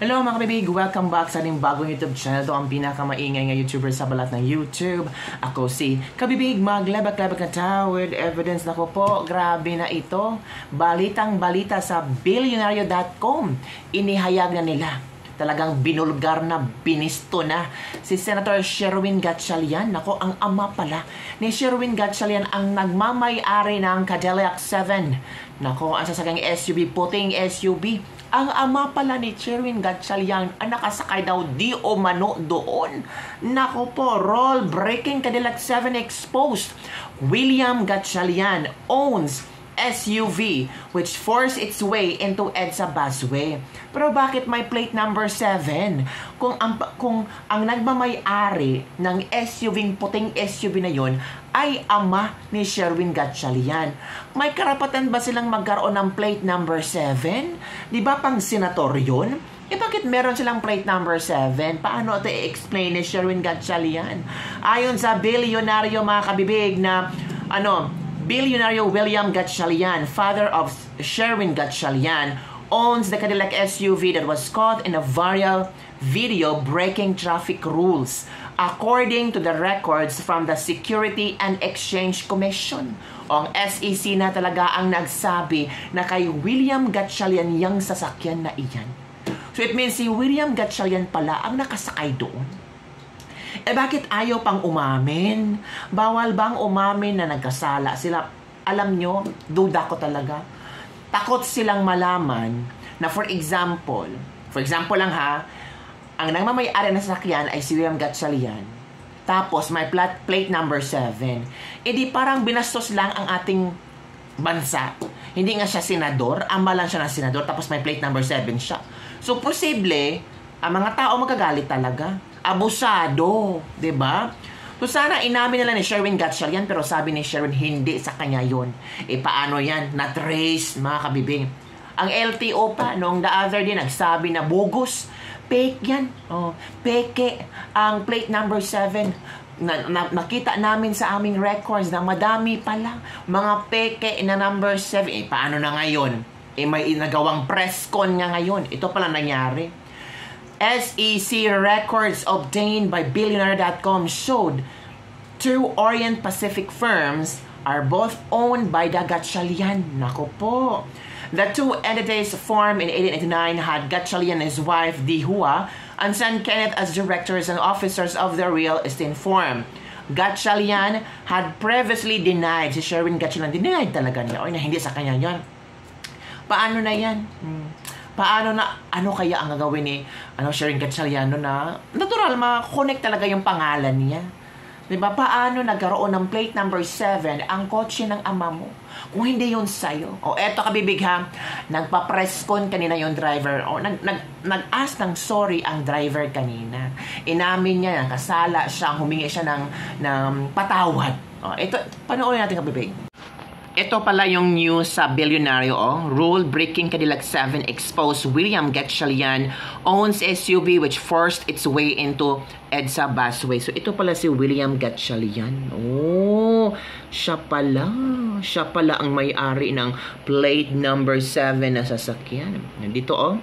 Hello mga kabibig! Welcome back sa ating bagong YouTube channel. Ito ang pinakamaingay nga YouTuber sa balat ng YouTube. Ako si Kabibig, maglabak-labak na tawid. Evidence na ko po. Grabe na ito. Balitang balita sa Billionario.com. Inihayag na nila. Talagang binulgar na, binisto na si Senator Sherwin Gatchalian. Nako, ang ama pala ni Sherwin Gatchalian ang nagmamay-ari ng Cadillac 7. Nako, ang sasagang SUV, puting SUV. Ang ama pala ni Sherwin Gatchalian ang nakasakay daw di o mano doon. Nako po, roll-breaking Cadillac 7 exposed. William Gatchalian owns SUV which forced its way into EDSA busway. Pero bakit may plate number 7? Kung ang nagmamay-ari ng SUV, puting SUV na yon ay ama ni Sherwin Gatchalian, may karapatan ba silang magkaroon ng plate number 7? Di ba pang senator yun? Bakit meron silang plate number 7? Paano ito i-explain ni Sherwin Gatchalian? Ayon sa bilyonaryo mga kabibig na Billionaire William Gatchalian, father of Sherwin Gatchalian, owns the Cadillac SUV that was caught in a viral video breaking traffic rules, according to the records from the Security and Exchange Commission. Ang SEC na talaga ang nagsabi na kay William Gatchalian yung sasakyan na iyan. So it means si William Gatchalian pala ang nakasakay doon. Bakit ayaw pang umamin? Bawal bang umamin na nagkasala sila? Alam nyo, duda ko talaga. Takot silang malaman na for example lang ha, ang nagmamay-ari na sasakyan ay si William Gatchalian. Tapos may plate number 7. Di parang binastos lang ang ating bansa. Hindi nga siya senador, ama lang siya ng senador, tapos may plate number 7 siya. So posible, ang mga tao magagalit talaga. Abusado, 'di ba? So sana inamin nila ni Sherwin Gatchalian, pero sabi ni Sherwin hindi sa kanya 'yon. Paano 'yan? Na-trace mga kabibing. Ang LTO pa noong the other day nagsabi na bogus, fake 'yan. Peke ang plate number 7. Nakita namin sa aming records na madami pala mga peke na number 7. Paano na ngayon? May nagawang press con nga ngayon. Ito pala nangyari. SEC records obtained by Billionaire.com showed two Orient Pacific firms are both owned by the Gatchalian. Nako po. The two entities formed in 1889 had Gatchalian and his wife, Di Hua, and son Kenneth as directors and officers of the real estate firm. Gatchalian had previously denied, si Sherwin Gatchalian, denied talaga niya, na hindi sa kanya yan. Paano na yan? Paano na, ano kaya ang gagawin ni Sherwin Gatchalian na natural, ma-connect talaga yung pangalan niya. Diba? Paano nagkaroon ng plate number 7 ang kotse ng ama mo? Kung hindi yun sa'yo. Eto kabibig ha, nagpa-press con kanina yung driver. Nag-ask ng sorry ang driver kanina. Inamin niya, kasala siya, humingi siya ng patawad. Ito, panoorin natin kabibig. Ito pala yung news sa Billionario. Rule-breaking Cadillac 7 exposed William Gatchalian owns SUV which forced its way into EDSA busway. So ito pala si William Gatchalian. Siya pala ang may-ari ng plate number 7 na sasakyan. Nandito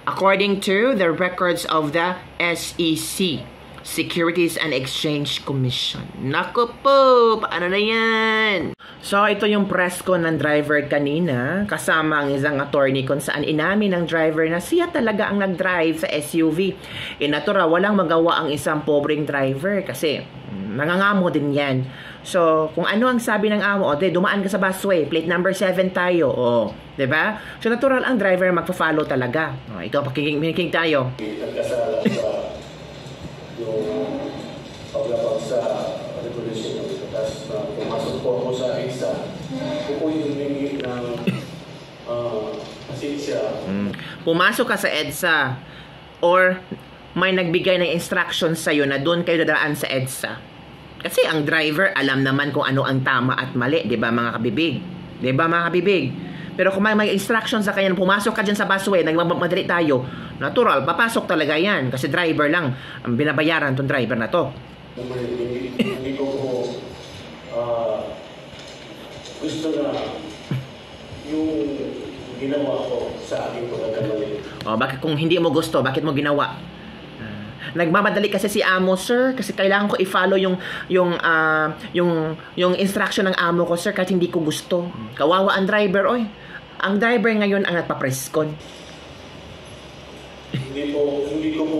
according to the records of the SEC, Securities and Exchange Commission. Naku po! Paano na yan? So, ito yung press con ng driver kanina, kasama ang isang attorney kung saan inamin ng driver na siya talaga ang nag-drive sa SUV. Natural, walang magawa ang isang pobreng driver kasi nangangamo din yan. So, kung ano ang sabi ng amo, dumaan ka sa busway, plate number 7 tayo. Diba? So, natural ang driver magpa-follow talaga. Ito, pakikinig tayo. Yung paglapag sa regulation ng tapos pumasok po ako sa EDSA, ako po yung humingi ng asensya. Pumasok ka sa EDSA or may nagbigay ng instructions sa'yo na doon kayo dadaan sa EDSA. Kasi ang driver alam naman kung ano ang tama at mali, di ba mga kabibig? Di ba mga kabibig? Pero kung may instructions sa kanya, pumasok ka dyan sa busway, nagmamadali tayo, natural, papasok talaga yan. Kasi driver lang ang binabayaran tong driver na to. Hindi ko gusto na yung ginawa ko sa aking pagkakamali O, bakit kung hindi mo gusto, bakit mo ginawa? Nagmamadali kasi si amo, sir, kasi kailangan ko i-follow yung instruction ng amo ko, sir, kahit hindi ko gusto. Kawawa ang driver, oy. Ang driver ngayon ang nagpa-preskon. Hindi ko po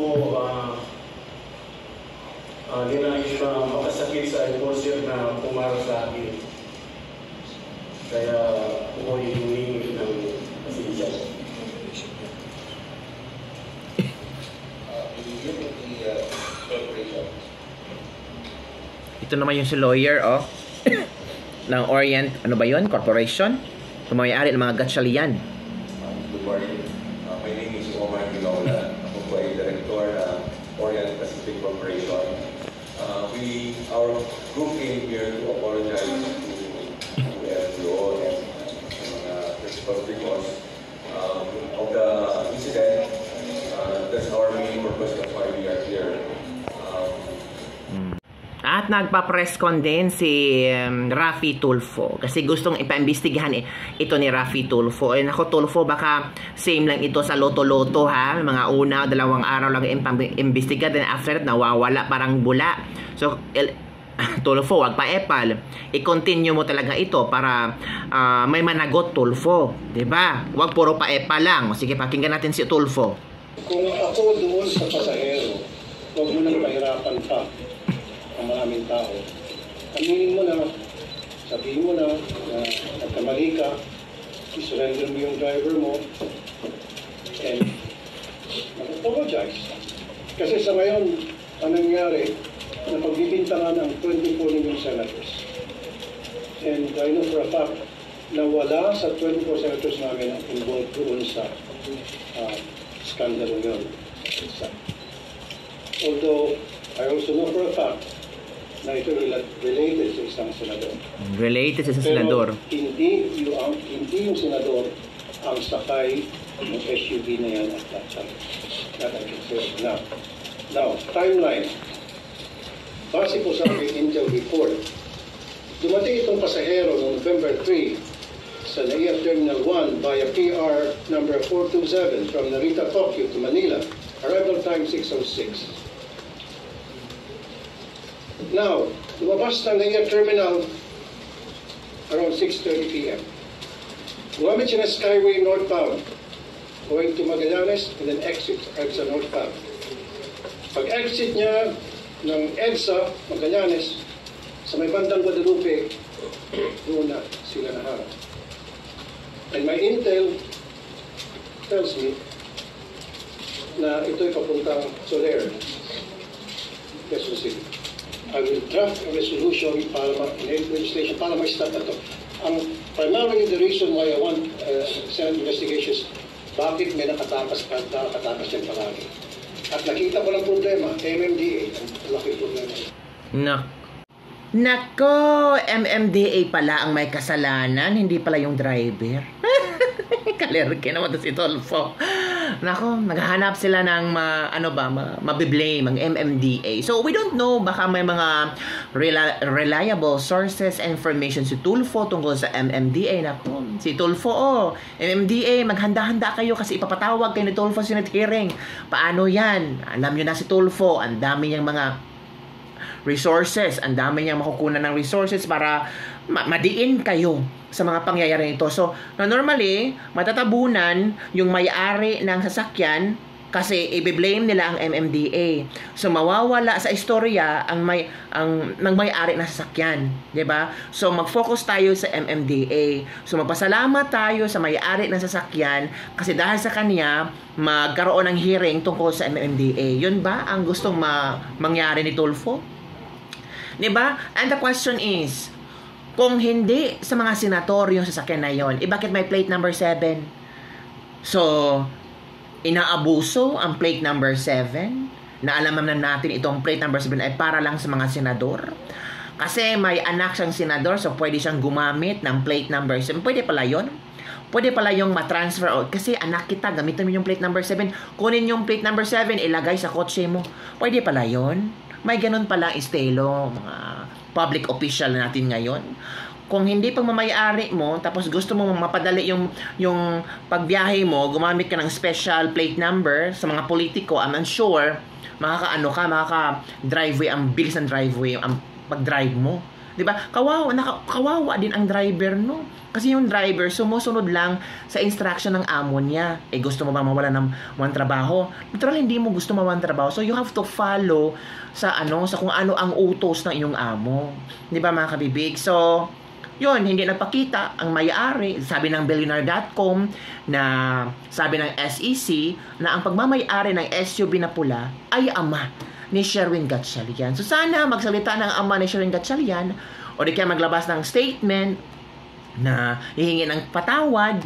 ninais na makasakit sa enforcer na pumara sa akin. Kaya po hihingi ng pasensya. Ito naman yung si lawyer, oh. ng Orient, ano ba yun? Corporation? Pumayari ng mga gatsyalian. Good morning. My name is Omar Pilola. Ako po ay Director ng Orient Pacific Corporation. Our group came here to apologize to FPO and mga principal because of the incident. That's our main purpose. That's why we are here. At nagpa-presscon din si Raffy Tulfo kasi gustong ipaimbestigahan ito ni Raffy Tulfo. Eh nako Tulfo, baka same lang ito sa loto-loto ha. Mga una, 2 araw lang imbestiga, then after that nawawala parang bula. So Tulfo, wag pa epal. I-continue mo talaga ito para may managot Tulfo, 'di ba? Wag puro pa epal lang. O, sige, pakinggan natin si Tulfo. Kung ako doon sa pasahero, huwag mo nang pahirapan pa ang maraming tao. Aminin mo na, sabihin mo na nagkamali ka, isurrender mo yung driver mo, and mag-apologize. Kasi sa ngayon, ang nangyari, napagbibintangan ang 24 million senators. And I know for a fact na wala sa 24 senators namin ang involved doon sa skandalo yun. Although, I also know for a fact na ito related sa isang senador. Related sa isang senador. Pero hindi yung senador ang sakay ng SUV na yan at that time. That I can say now, timeline. Base po sa aking Intel report, dumating itong pasahero noong November 3 sa NAIA Terminal 1 via PR number 427 from Narita, Tokyo to Manila. Arrival time 6:06. Now, lumabas ng NAIA Terminal around 6:30 p.m. Gumamit siya ng Skyway northbound, going to Magallanes and then exit EDSA northbound. Pag-exit niya ng EDSA, Magallanes, sa may bandang Guadalupe, doon na sila naharap. And my intel tells me na ito'y papuntang Soler, Quezon City. I will draft a resolution para legislation para ma-start na ito. Primarily the reason why I want Senate investigations, bakit may nakatakas yan palagi. At nakita ko lang problema, MMDA, ang laki problema. Nako, MMDA pala ang may kasalanan, hindi pala yung driver. Kalerke naman to si Tulfo. Nako, naghahanap sila ng mabiblame ang MMDA. So we don't know, baka may mga reliable sources and information si Tulfo tungkol sa MMDA. Nako, si Tulfo, MMDA, maghanda-handa kayo kasi ipapatawag kayo ni Tulfo sa Senate hearing. Paano yan? Alam nyo na si Tulfo, ang dami niyang mga resources, ang dami niyang makukunan ng resources para madiin kayo sa mga pangyayari nito. So, normally, matatabunan yung may-ari ng sasakyan kasi i-blame nila ang MMDA. So, mawawala sa istorya ang may-ari ng sasakyan. 'Di ba? So, mag-focus tayo sa MMDA. So, magpasalamat tayo sa may-ari ng sasakyan kasi dahil sa kanya, magkaroon ng hearing tungkol sa MMDA. Yun ba ang gustong mangyari ni Tulfo? 'Di ba? And the question is, kung hindi sa mga senator yung sasakyan na yon, bakit may plate number 7? So, inaabuso ang plate number 7? Na alam na natin itong plate number 7 ay para lang sa mga senador? Kasi may anak siyang senador, so pwede siyang gumamit ng plate number 7. Pwede pala yon? Pwede pala yung matransfer out. Kasi anak kita, gamitin mo yung plate number 7. Kunin yung plate number 7, ilagay sa kotse mo. Pwede pala yon? May ganun pala estilo, mga public official natin ngayon. kung hindi pagmamayari mo, tapos gusto mo mapadali yung pagbiyahe mo, gumamit ka ng special plate number sa mga politiko, I'm unsure, makaka-driveway, ang bilis ng driveway, ang pag-drive mo. Diba? Kawawa din ang driver, no? Kasi yung driver, sumusunod lang sa instruction ng amo niya. Gusto mo ba mawala ng trabaho? Literal, hindi mo gusto mawala ng trabaho. So, you have to follow sa kung ano ang utos ng iyong amo. Diba, mga kabibig? So, yun, hindi nagpakita ang may-ari. Sabi ng Billionaire.com na sabi ng SEC na ang pagmamay-ari ng SUV na pula ay ama ni Sherwin Gatchalian. So sana magsalita ng ama ni Sherwin Gatchalian o di kaya maglabas ng statement na hihingi ng patawad.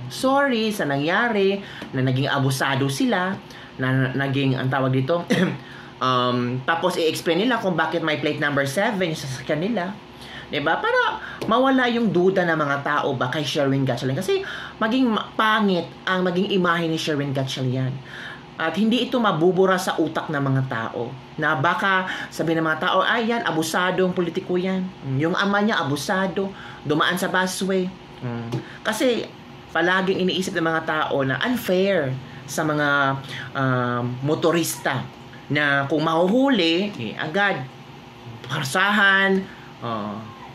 Sorry sa nangyari na naging abusado sila, na naging, ang tawag dito, tapos i-explain nila kung bakit may plate number 7 yung sasakyan nila. Diba? Para mawala yung duda ng mga tao ba kay Sherwin Gatchalian. Kasi maging pangit ang maging imahe ni Sherwin Gatchalian. At hindi ito mabubura sa utak ng mga tao. Na baka sabi ng mga tao, ay yan, abusadong politiko yan. Yung ama niya, abusado. Dumaan sa busway. Kasi palaging iniisip ng mga tao na unfair sa mga motorista. Na kung mahuhuli, agad, parsahan,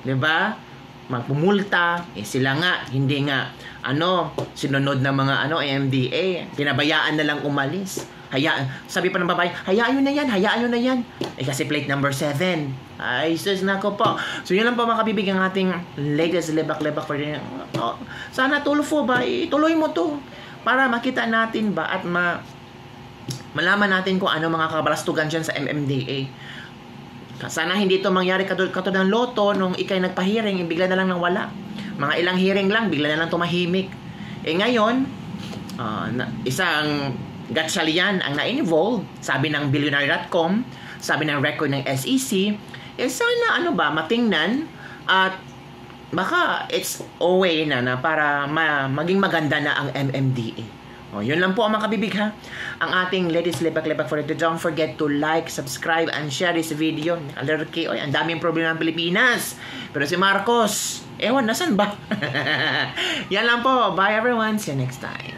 diba? Magpumulta, sila nga, hindi nga, sinunod ng mga, MMDA, pinabayaan na lang umalis. Sabi pa ng babae, hayaan nyo na yan. Kasi plate number 7. Ay, sus, nako po. So, yun lang po mga kabibig ang ating latest lebak-lebak for din. Sana Tulfo ba, ituloy mo to. Para makita natin ba at malaman natin kung ano mga kabalastugan dyan sa MMDA. Sana hindi ito mangyari katulad ng loto nung ikay nagpahiring, bigla na lang nang wala. Mga ilang hearing lang, bigla na lang tumahimik. Ngayon, isang Gatchalian ang na-involved, sabi ng Billionaire.com, sabi ng record ng SEC, sana matingnan at baka it's a way na para maging maganda na ang MMDA. Yun lang po ang mga kabibig ha. Ang ating latest lebak-lebak for it. Don't forget to like, subscribe, and share this video. Alerke, ang daming problema ng Pilipinas. Pero si Marcos, nasan ba? Yan lang po. Bye everyone. See you next time.